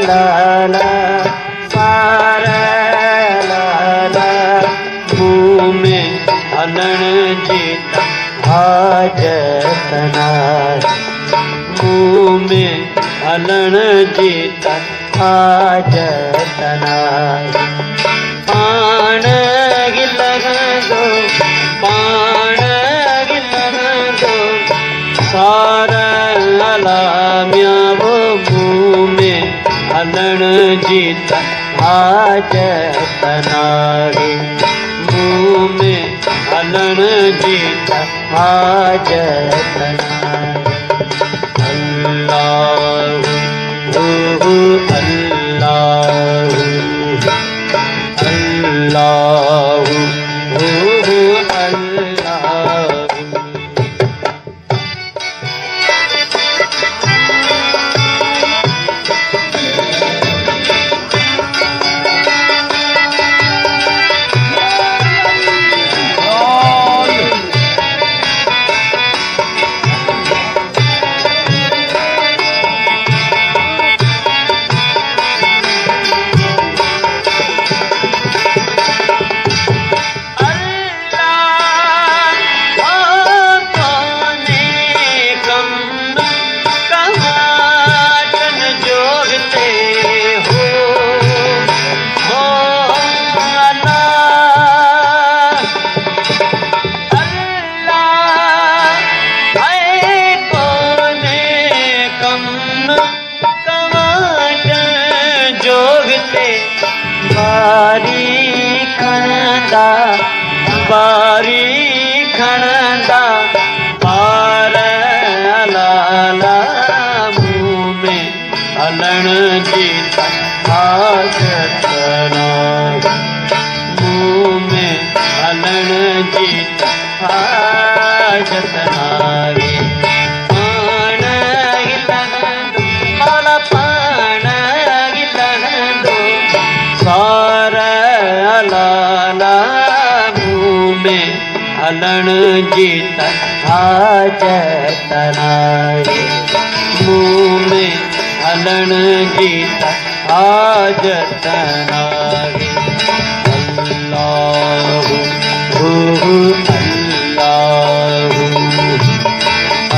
लाला पारा लाला मुँह में हलण जीता हाजत नारी मुँह में हलण जीता हाजत नारी पाण गिलग दो पाण गिलग दो सारा अलाम्या वो मुँह में हलण जीता हाजत नारी मुँह में हलण जीता हाजत नारी अल्लाह अल्लाह अल्लाह बारी खणदा पार लाला मुँह में हलण जीता हाजत नारी मुँह में हलण जीता हाजत नारी पाण गिलग दो माला पाण गिलग दो सारा लाला हलण जीता हाजत नारी मुँह में हलण जीता हाजत नारी अल्लाह अल्लाह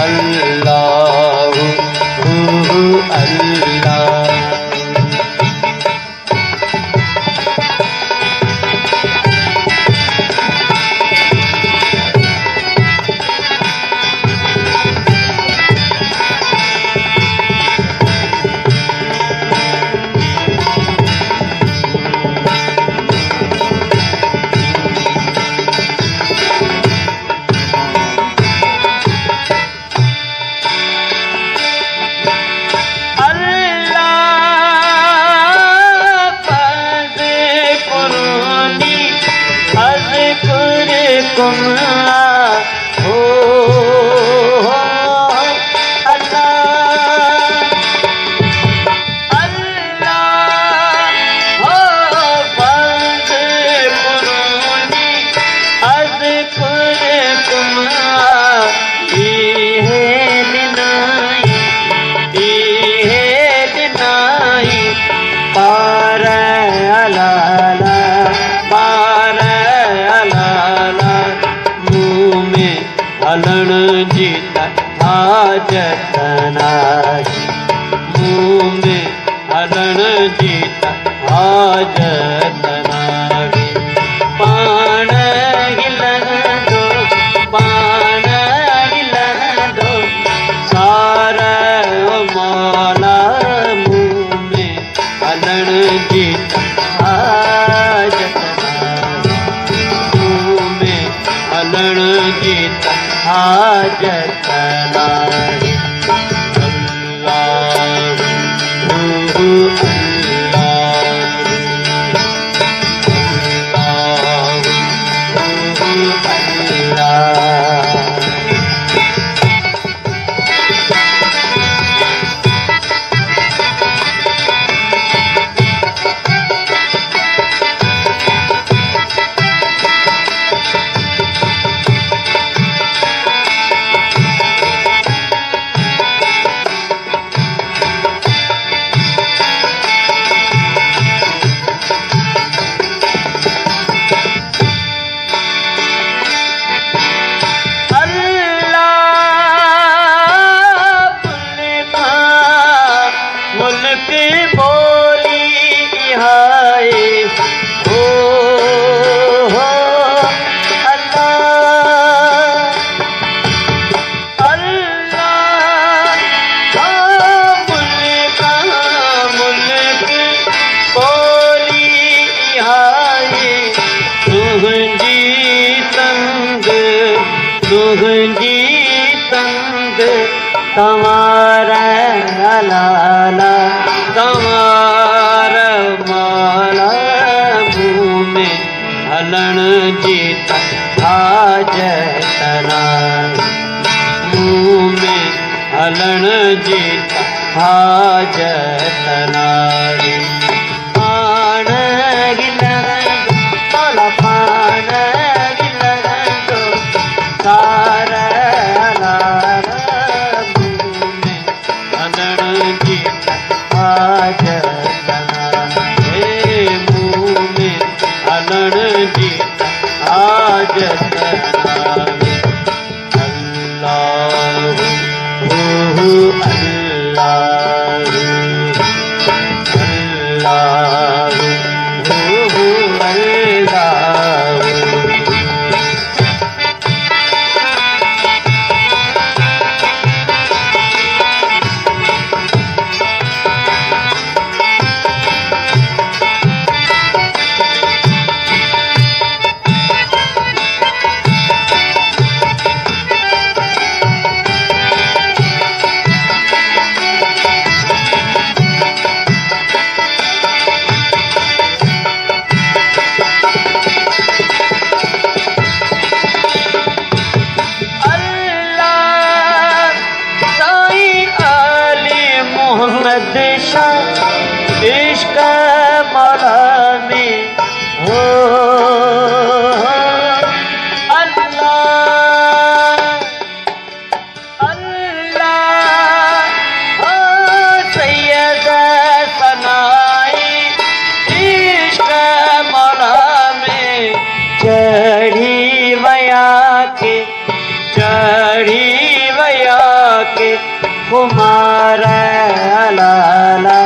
अल्लाह अल्लाह हलण जीता हाजत नारी मुँह में हलण जीता हाजत नारी पाण गिलग दो पाण गिलग दो सारा मौला मुँह में हलण जीता हाजत नारी मुँह में हलण जीता हाजत नारी अल्लाह बोली हाय हो अल्लाह अल्लाह मुल्क बोली हाय तुझी संग तमारा लाला तमारा माला मुँह में हलन जीता हाजतना मुँह में हलन जीता हाजतना पान गिलन तोला पान गिलन सारा इश्क मौला में हो अल्लाह अल्लाह हो सैयद सनाई इश्क मौला में चढ़ी वया के कुमारा लाला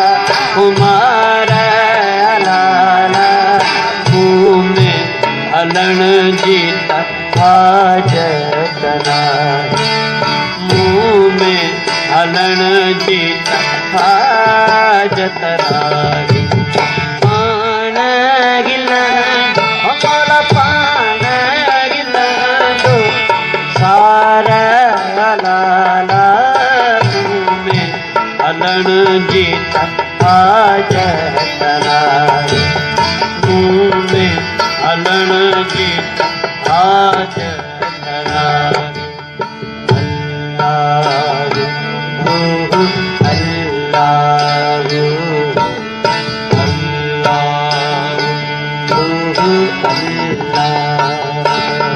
कुमारा लाला मुँह में हलन जीता हाजतना मुँह में हलन जीता हाजतना पान गिलन हमारा पान गिलन दो सारा लाला हलन जीता हाजतना मुँह में हलन जीता हाजतना अल्लाह